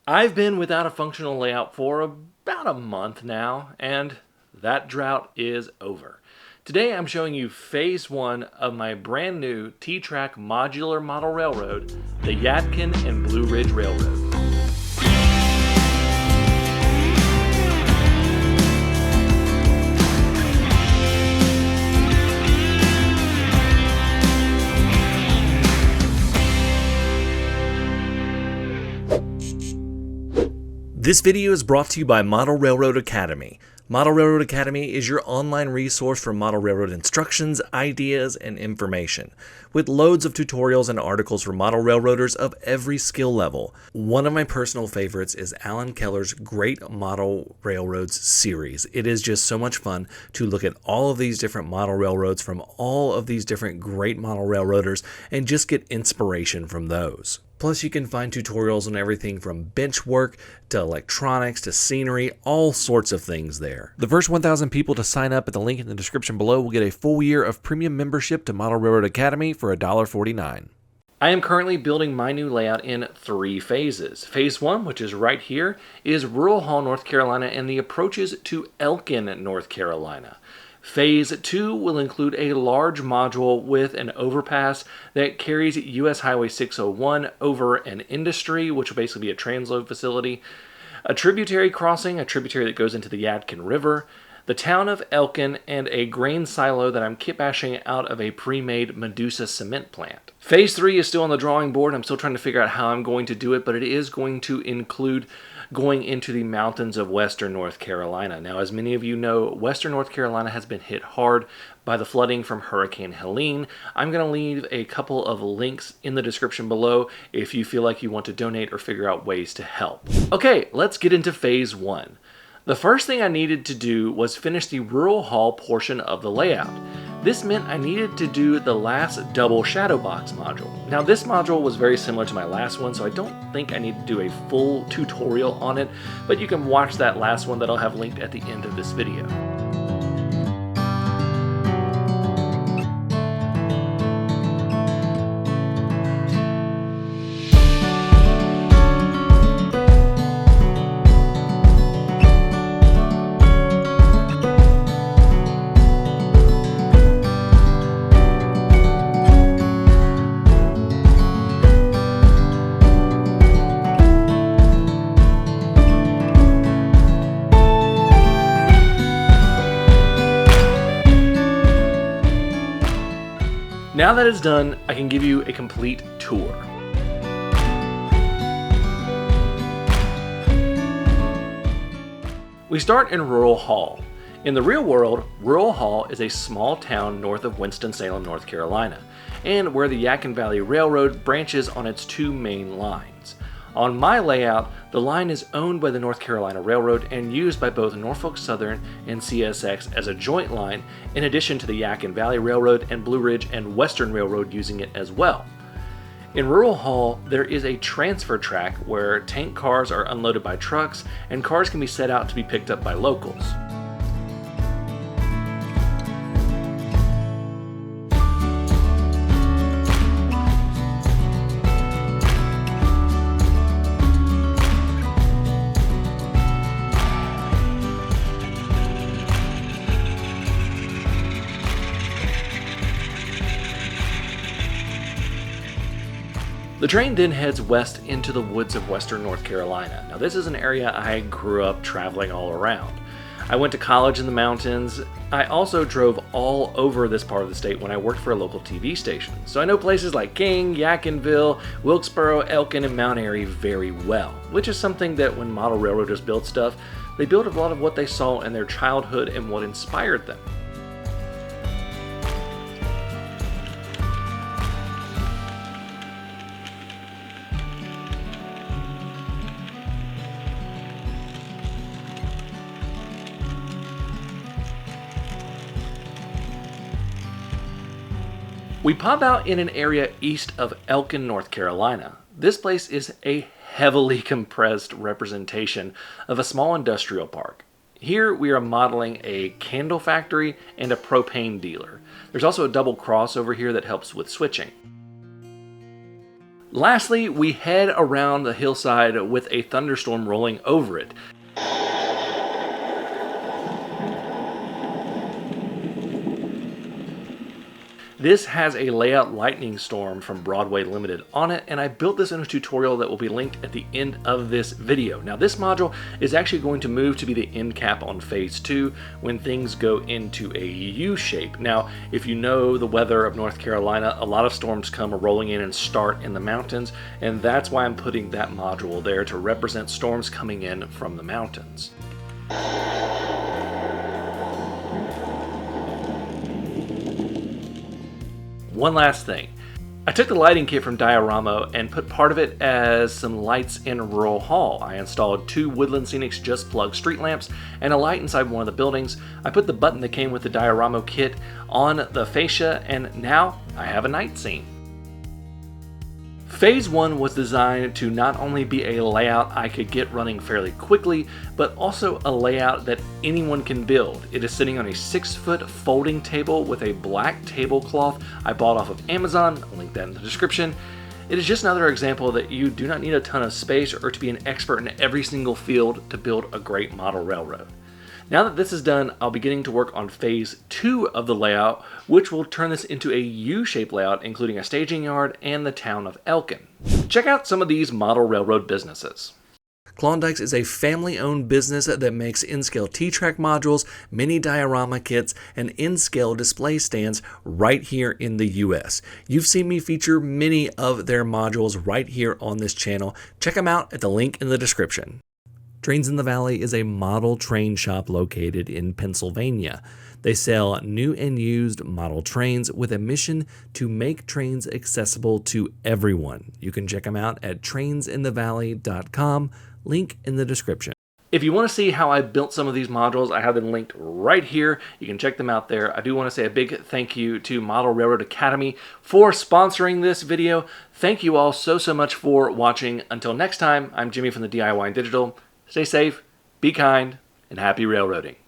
I've been without a functional layout for about a month now, and that drought is over. Today I'm showing you phase one of my brand new T-Track modular model railroad, the Yadkin and Blue Ridge Railroad. This video is brought to you by Model Railroad Academy. Model Railroad Academy is your online resource for model railroad instructions, ideas, and information, with loads of tutorials and articles for model railroaders of every skill level. One of my personal favorites is Alan Keller's Great Model Railroads series. It is just so much fun to look at all of these different model railroads from all of these different great model railroaders and just get inspiration from those. Plus, you can find tutorials on everything from bench work to electronics to scenery, all sorts of things there. The first 1,000 people to sign up at the link in the description below will get a full year of premium membership to Model Railroad Academy for $1.49. I am currently building my new layout in 3 phases. Phase 1, which is right here, is Rural Hall, North Carolina, and the approaches to Elkin, North Carolina. Phase 2 will include a large module with an overpass that carries US Highway 601 over an industry, which will basically be a transload facility, a tributary crossing, a tributary that goes into the Yadkin River, the town of Elkin, and a grain silo that I'm kitbashing out of a pre-made Medusa cement plant. Phase 3 is still on the drawing board. I'm still trying to figure out how I'm going to do it, but it is going to include going into the mountains of western North Carolina. Now, as many of you know, western North Carolina has been hit hard by the flooding from Hurricane Helene. I'm going to leave a couple of links in the description below if you feel like you want to donate or figure out ways to help. Okay, let's get into phase 1. The first thing I needed to do was finish the Rural Hall portion of the layout. This meant I needed to do the last double shadow box module. Now, this module was very similar to my last one, so I don't think I need to do a full tutorial on it, but you can watch that last one that I'll have linked at the end of this video. Now that it's done, I can give you a complete tour. We start in Rural Hall. In the real world, Rural Hall is a small town north of Winston-Salem, North Carolina, and where the Yadkin Valley Railroad branches on its 2 main lines. On my layout, the line is owned by the North Carolina Railroad and used by both Norfolk Southern and CSX as a joint line, in addition to the Yadkin Valley Railroad and Blue Ridge and Western Railroad using it as well. In Rural Hall, there is a transfer track where tank cars are unloaded by trucks and cars can be set out to be picked up by locals. The train then heads west into the woods of western North Carolina. Now, this is an area I grew up traveling all around. I went to college in the mountains. I also drove all over this part of the state when I worked for a local TV station. So I know places like King, Yadkinville, Wilkesboro, Elkin, and Mount Airy very well, which is something that when model railroaders build stuff, they build a lot of what they saw in their childhood and what inspired them. We pop out in an area east of Elkin, North Carolina. This place is a heavily compressed representation of a small industrial park. Here we are modeling a candle factory and a propane dealer. There's also a double cross over here that helps with switching. Lastly, we head around the hillside with a thunderstorm rolling over it. This has a layout lightning storm from Broadway Limited on it, and I built this in a tutorial that will be linked at the end of this video. Now this module is actually going to move to be the end cap on phase 2 when things go into a U shape. Now if you know the weather of North Carolina, a lot of storms come rolling in and start in the mountains, and that's why I'm putting that module there to represent storms coming in from the mountains. One last thing. I took the lighting kit from Diorama and put part of it as some lights in Rural Hall. I installed 2 Woodland Scenics Just Plug street lamps and a light inside one of the buildings. I put the button that came with the Diorama kit on the fascia, and now I have a night scene. Phase 1 was designed to not only be a layout I could get running fairly quickly, but also a layout that anyone can build. It is sitting on a 6-foot folding table with a black tablecloth I bought off of Amazon. I'll link that in the description. It is just another example that you do not need a ton of space or to be an expert in every single field to build a great model railroad. Now that this is done, I'll be getting to work on phase 2 of the layout, which will turn this into a U-shaped layout, including a staging yard and the town of Elkin. Check out some of these model railroad businesses. Klondike's is a family-owned business that makes N-scale T-track modules, mini diorama kits, and N-scale display stands right here in the US. You've seen me feature many of their modules right here on this channel. Check them out at the link in the description. Trains in the Valley is a model train shop located in Pennsylvania. They sell new and used model trains with a mission to make trains accessible to everyone. You can check them out at trainsinthevalley.com, link in the description. If you want to see how I built some of these modules, I have them linked right here. You can check them out there. I do want to say a big thank you to Model Railroad Academy for sponsoring this video. Thank you all so much for watching. Until next time, I'm Jimmy from the DIY and Digital. Stay safe, be kind, and happy railroading.